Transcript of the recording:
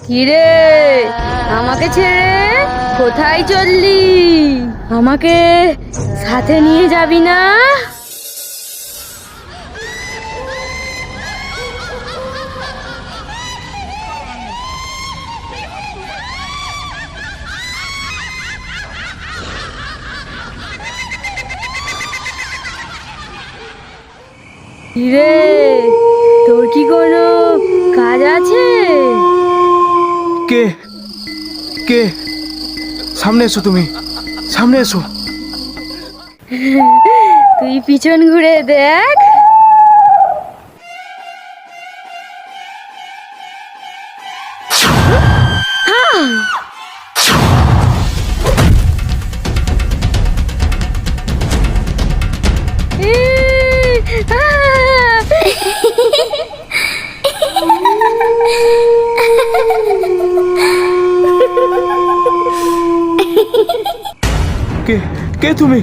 কিরে, আমাকে ছেড়ে কোথায় চললি? আমাকে সাথে নিয়ে যাবি না? কিরে, তোর কি কোনো কাজ আছে? কে কে সামনে এসো, তুমি সামনে এসো। তুই পিছন ঘুরে দেখ। কে কে তুমি?